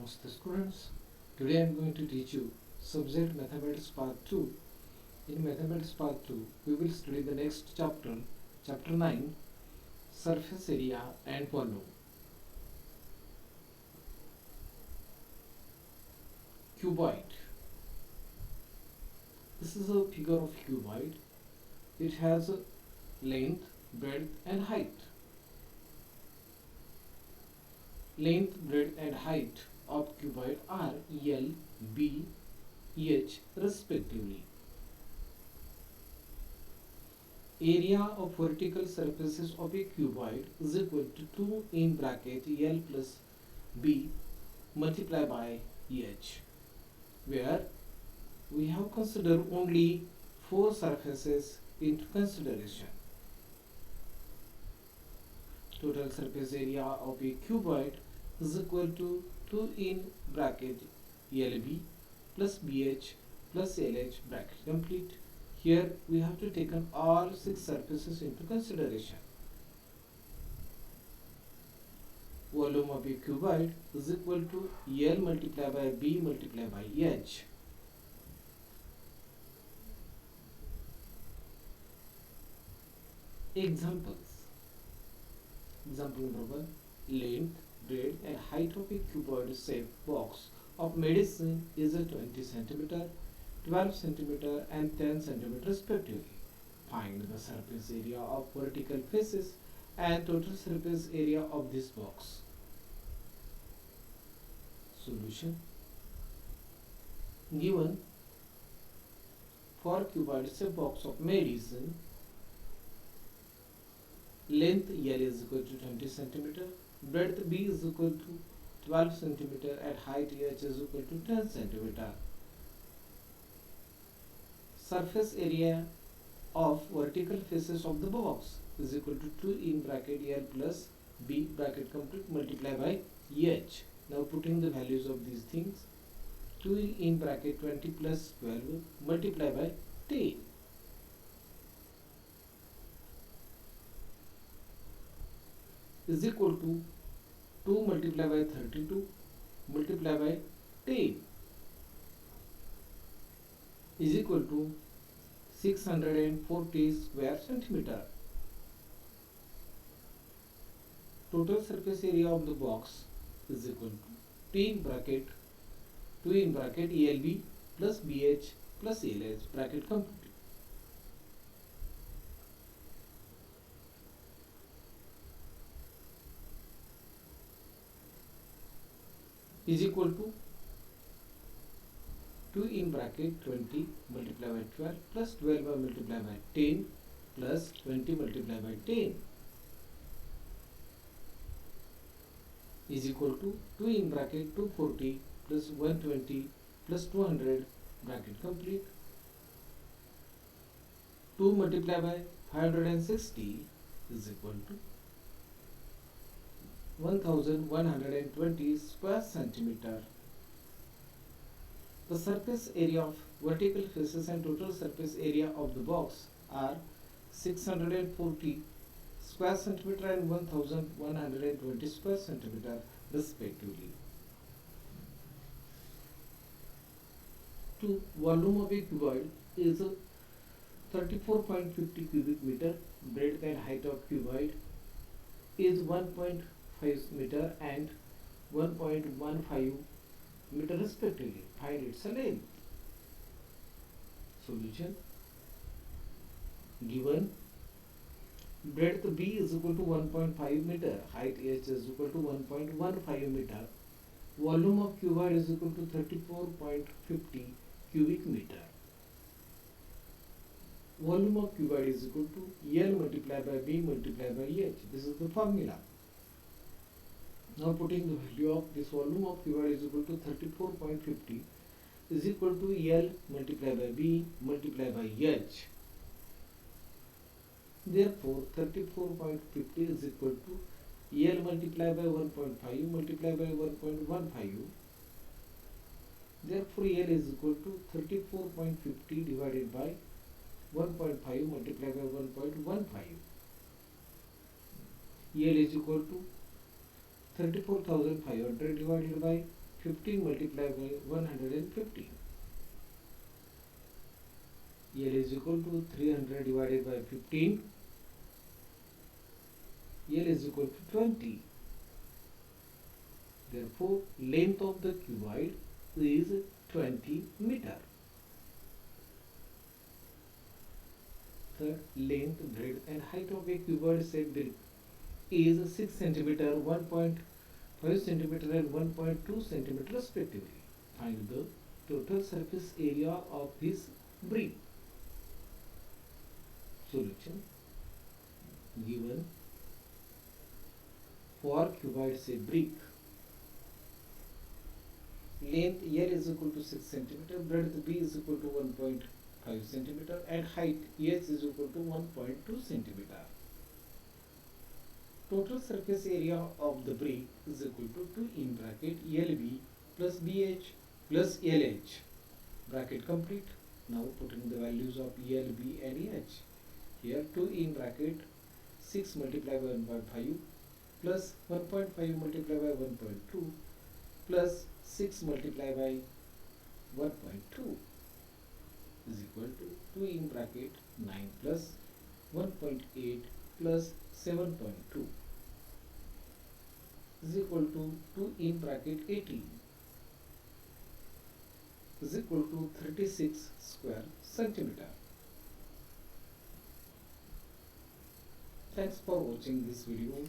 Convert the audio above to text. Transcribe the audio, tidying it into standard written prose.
Namaste students. Today I am going to teach you Subject Mathematics Part 2. In Mathematics Part 2, we will study the next chapter, Chapter 9, Surface Area and Volume. Cuboid. This is a figure of cuboid. It has a length, breadth and height. Length, breadth and height of cuboid are L, B, H respectively. Area of vertical surfaces of a cuboid is equal to 2 in bracket L plus B multiplied by H, where we have considered only 4 surfaces into consideration. Total surface area of a cuboid is equal to 2 in bracket LB plus BH plus LH bracket complete. Here we have to take all 6 surfaces into consideration. Volume of a cuboid is equal to L multiplied by B multiplied by H. Examples. Example number 1. Length, breadth and height of a cuboid shaped box of medicine is a 20 cm, 12 cm and 10 cm respectively. Find the surface area of vertical faces and total surface area of this box. Solution. Given for cuboid shaped box of medicine, length L is equal to 20 cm, breadth B is equal to 12 cm and height H is equal to 10 cm. Surface area of vertical faces of the box is equal to 2 in bracket L plus B bracket complete multiplied by H. Now putting the values of these things, 2 in bracket 20 plus 12 multiplied by 10. Is equal to 2 multiplied by 32 multiplied by 10 is equal to 640 square centimeter. Total surface area of the box is equal to 2 in bracket LB plus BH plus LH bracket complete. Is equal to 2 in bracket 20 multiplied by 12 plus 12 multiplied by 10 plus 20 multiplied by 10 is equal to 2 in bracket 240 plus 120 plus 200 bracket complete. 2 multiplied by 560 is equal to 1120 square centimeter. The surface area of vertical faces and total surface area of the box are 640 square centimeter and 1120 square centimeter respectively. To volume of a cuboid is 34.50 cubic meter. Breadth and height of cuboid is 1.5 meter and 1.15 meter respectively. Find its length. Solution. Given breadth B is equal to 1.5 meter, height H is equal to 1.15 meter, volume of cuboid is equal to 34.50 cubic meter. Volume of cuboid is equal to L multiplied by B multiplied by H. This is the formula. Now putting the value of this volume of cuboid is equal to 34.50 is equal to L multiplied by B multiplied by H. Therefore 34.50 is equal to L multiplied by 1.5 multiplied by 1.15. Therefore L is equal to 34.50 divided by 1.5 multiplied by 1.15. L is equal to 34,500 divided by 15 multiplied by 115. L is equal to 300 divided by 15. L is equal to 20. Therefore, length of the cuboid is 20 meter. Third, length, breadth and height of a cuboid shaped brick is 6 cm, 1.5 cm and 1.2 cm respectively. Find the total surface area of this brick. Solution. Given for cuboid shaped brick, length L is equal to 6 cm, breadth B is equal to 1.5 cm and height H is equal to 1.2 cm. Total surface area of the brick is equal to 2 in bracket LB plus BH plus LH. Bracket complete. Now putting the values of LB and H. Here 2 in bracket 6 multiplied by 1.5 plus 1.5 multiplied by 1.2 plus 6 multiplied by 1.2 is equal to 2 in bracket 9 plus 1.8 plus 7.2 is equal to 2 in bracket 18 is equal to 36 square centimeter. Thanks for watching this video.